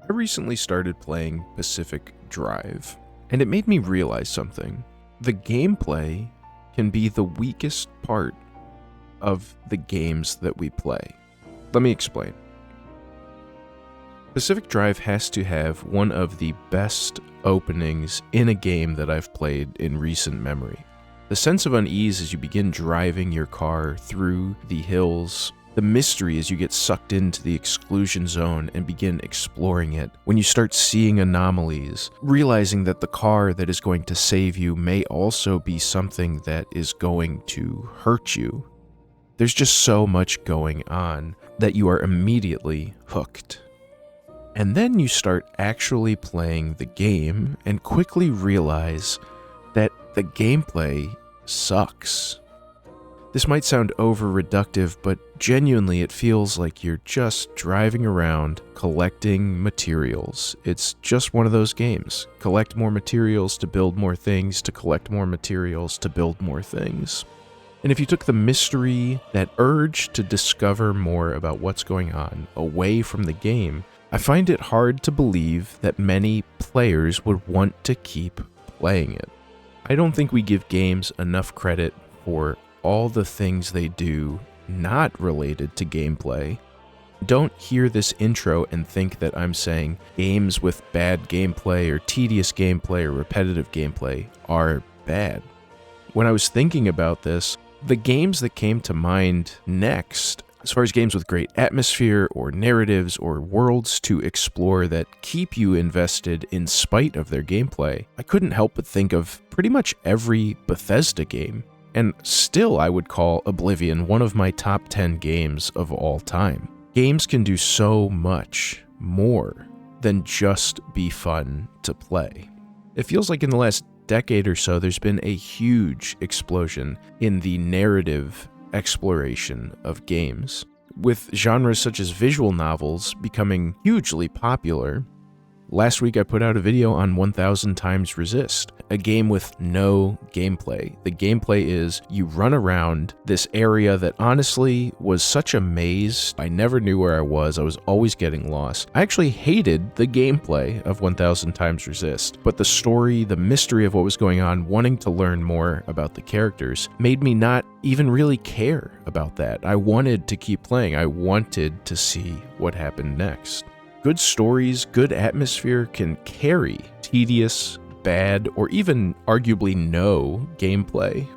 I recently started playing Pacific Drive, and it made me realize something. The gameplay can be the weakest part of the games that we play. Let me explain. Pacific Drive has to have one of the best openings in a game that I've played in recent memory. The sense of unease as you begin driving your car through the hills, the mystery as you get sucked into the exclusion zone and begin exploring it, when you start seeing anomalies, realizing that the car that is going to save you may also be something that is going to hurt you. There's just so much going on that you are immediately hooked. And then you start actually playing the game and quickly realize that the gameplay sucks. This might sound over-reductive, but genuinely it feels like you're just driving around collecting materials. It's just one of those games. Collect more materials to build more things, to collect more materials to build more things. And if you took the mystery, that urge to discover more about what's going on, away from the game, I find it hard to believe that many players would want to keep playing it. I don't think we give games enough credit for all the things they do not related to gameplay. Don't hear this intro and think that I'm saying games with bad gameplay or tedious gameplay or repetitive gameplay are bad. When I was thinking about this, the games that came to mind next, as far as games with great atmosphere or narratives or worlds to explore that keep you invested in spite of their gameplay, I couldn't help but think of pretty much every Bethesda game. And still I would call Oblivion one of my top 10 games of all time. Games can do so much more than just be fun to play. It feels like in the last decade or so, there's been a huge explosion in the narrative exploration of games, with genres such as visual novels becoming hugely popular. Last week I put out a video on 1000 Times Resist, a game with no gameplay. The gameplay is you run around this area that honestly was such a maze. I never knew where I was always getting lost. I actually hated the gameplay of 1000 Times Resist, but the story, the mystery of what was going on, wanting to learn more about the characters, made me not even really care about that. I wanted to keep playing. I wanted to see what happened next. Good stories, good atmosphere can carry tedious, bad, or even arguably no gameplay.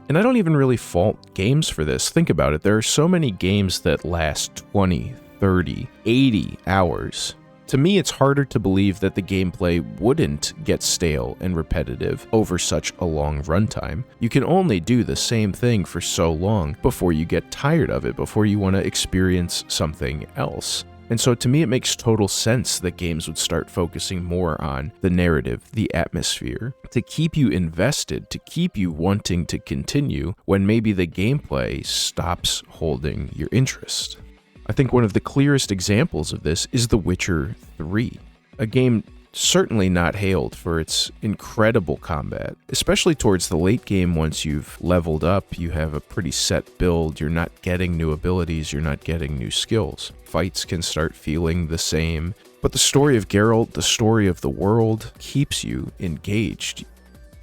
And I don't even really fault games for this. Think about it. There are so many games that last 20, 30, 80 hours. To me, it's harder to believe that the gameplay wouldn't get stale and repetitive over such a long runtime. You can only do the same thing for so long before you get tired of it, before you want to experience something else. And so to me, it makes total sense that games would start focusing more on the narrative, the atmosphere, to keep you invested, to keep you wanting to continue when maybe the gameplay stops holding your interest. I think one of the clearest examples of this is The Witcher 3, a game certainly not hailed for its incredible combat, especially towards the late game. Once you've leveled up, you have a pretty set build, you're not getting new abilities, you're not getting new skills. Fights can start feeling the same, but the story of Geralt, the story of the world, keeps you engaged.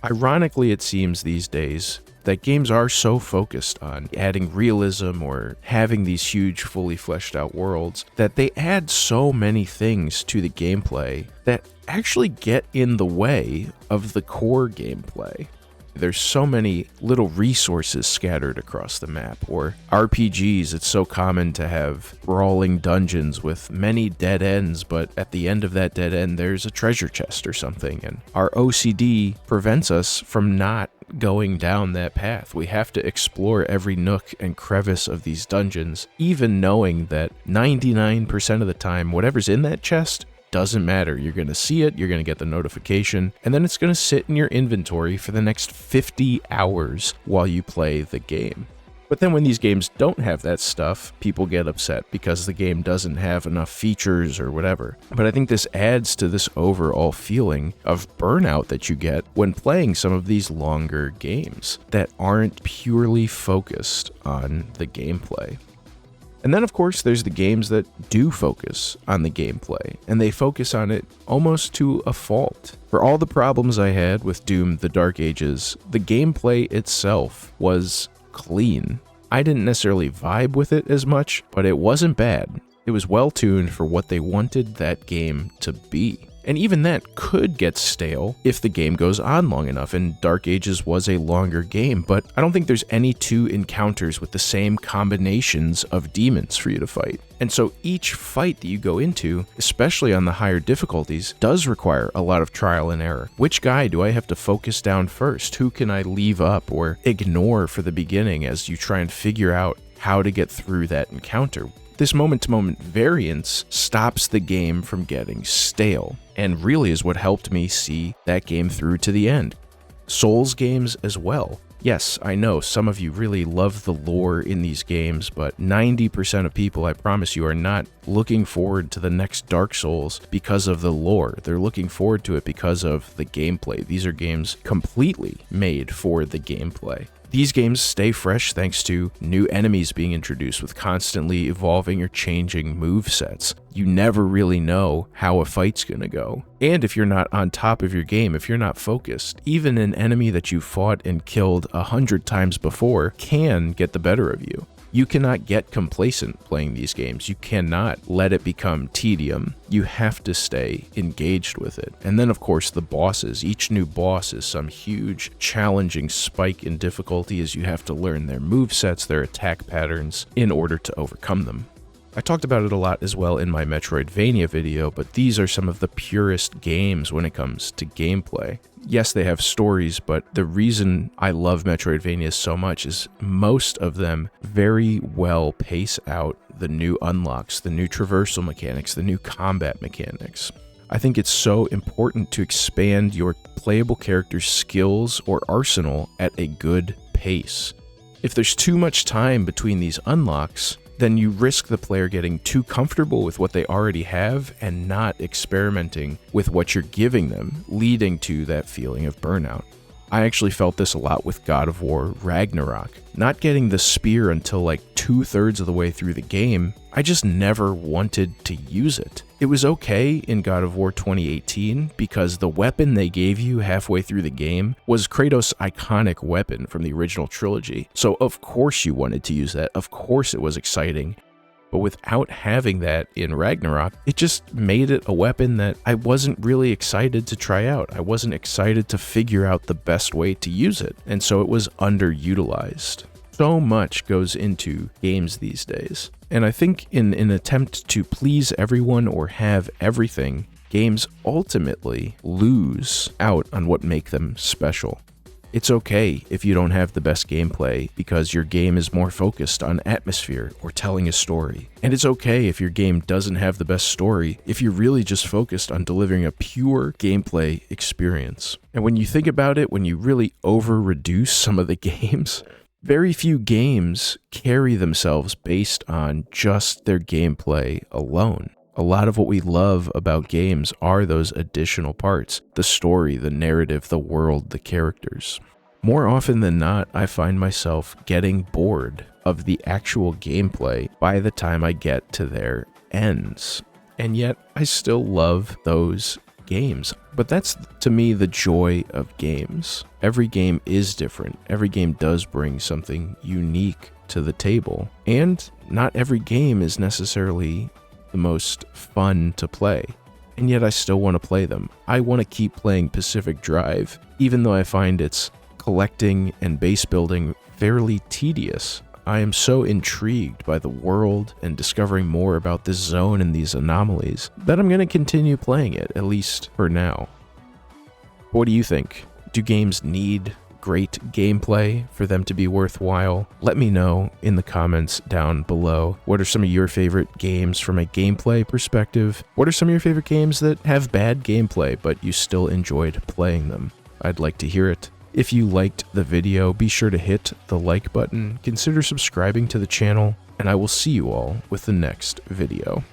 Ironically, it seems these days that games are so focused on adding realism or having these huge, fully fleshed out worlds that they add so many things to the gameplay that actually get in the way of the core gameplay. There's so many little resources scattered across the map, or RPGs, it's so common to have brawling dungeons with many dead ends, but at the end of that dead end, there's a treasure chest or something, and our OCD prevents us from not going down that path. We have to explore every nook and crevice of these dungeons, even knowing that 99% of the time, whatever's in that chest doesn't matter. You're going to see it, you're going to get the notification, and then it's going to sit in your inventory for the next 50 hours while you play the game. But then when these games don't have that stuff, people get upset because the game doesn't have enough features or whatever. But I think this adds to this overall feeling of burnout that you get when playing some of these longer games that aren't purely focused on the gameplay. And then, of course, there's the games that do focus on the gameplay, and they focus on it almost to a fault. For all the problems I had with Doom: The Dark Ages, the gameplay itself was clean. I didn't necessarily vibe with it as much, but it wasn't bad. It was well tuned for what they wanted that game to be. And even that could get stale if the game goes on long enough, and Dark Ages was a longer game, but I don't think there's any two encounters with the same combinations of demons for you to fight. And so each fight that you go into, especially on the higher difficulties, does require a lot of trial and error. Which guy do I have to focus down first? Who can I leave up or ignore for the beginning as you try and figure out how to get through that encounter? This moment-to-moment variance stops the game from getting stale, and really is what helped me see that game through to the end. Souls games as well. Yes, I know some of you really love the lore in these games, but 90% of people, I promise you, are not looking forward to the next Dark Souls because of the lore. They're looking forward to it because of the gameplay. These are games completely made for the gameplay. These games stay fresh thanks to new enemies being introduced with constantly evolving or changing movesets. You never really know how a fight's gonna go. And if you're not on top of your game, if you're not focused, even an enemy that you fought and killed 100 times before can get the better of you. You cannot get complacent playing these games. You cannot let it become tedium. You have to stay engaged with it. And then, of course, the bosses. Each new boss is some huge, challenging spike in difficulty as you have to learn their movesets, their attack patterns, in order to overcome them. I talked about it a lot as well in my Metroidvania video, but these are some of the purest games when it comes to gameplay. Yes, they have stories, but the reason I love Metroidvania so much is most of them very well pace out the new unlocks, the new traversal mechanics, the new combat mechanics. I think it's so important to expand your playable character's skills or arsenal at a good pace. If there's too much time between these unlocks, then you risk the player getting too comfortable with what they already have and not experimenting with what you're giving them, leading to that feeling of burnout. I actually felt this a lot with God of War Ragnarok. Not getting the spear until like 2/3 of the way through the game, I just never wanted to use it. It was okay in God of War 2018 because the weapon they gave you halfway through the game was Kratos' iconic weapon from the original trilogy. So of course you wanted to use that, of course it was exciting. But without having that in Ragnarok, it just made it a weapon that I wasn't really excited to try out. I wasn't excited to figure out the best way to use it, and so it was underutilized. So much goes into games these days. And I think in an attempt to please everyone or have everything, games ultimately lose out on what make them special. It's okay if you don't have the best gameplay because your game is more focused on atmosphere or telling a story. And it's okay if your game doesn't have the best story if you're really just focused on delivering a pure gameplay experience. And when you think about it, when you really over-reduce some of the games, very few games carry themselves based on just their gameplay alone. A lot of what we love about games are those additional parts, the story, the narrative, the world, the characters. More often than not, I find myself getting bored of the actual gameplay by the time I get to their ends. And yet, I still love those games. But that's, to me, the joy of games. Every game is different. Every game does bring something unique to the table. And not every game is necessarily the most fun to play, and yet I still want to play them. I want to keep playing Pacific Drive, even though I find its collecting and base building fairly tedious. I am so intrigued by the world and discovering more about this zone and these anomalies that I'm going to continue playing it, at least for now. What do you think? Do games need great gameplay for them to be worthwhile? Let me know in the comments down below. What are some of your favorite games from a gameplay perspective? What are some of your favorite games that have bad gameplay but you still enjoyed playing them? I'd like to hear it. If you liked the video, be sure to hit the like button, consider subscribing to the channel, and I will see you all with the next video.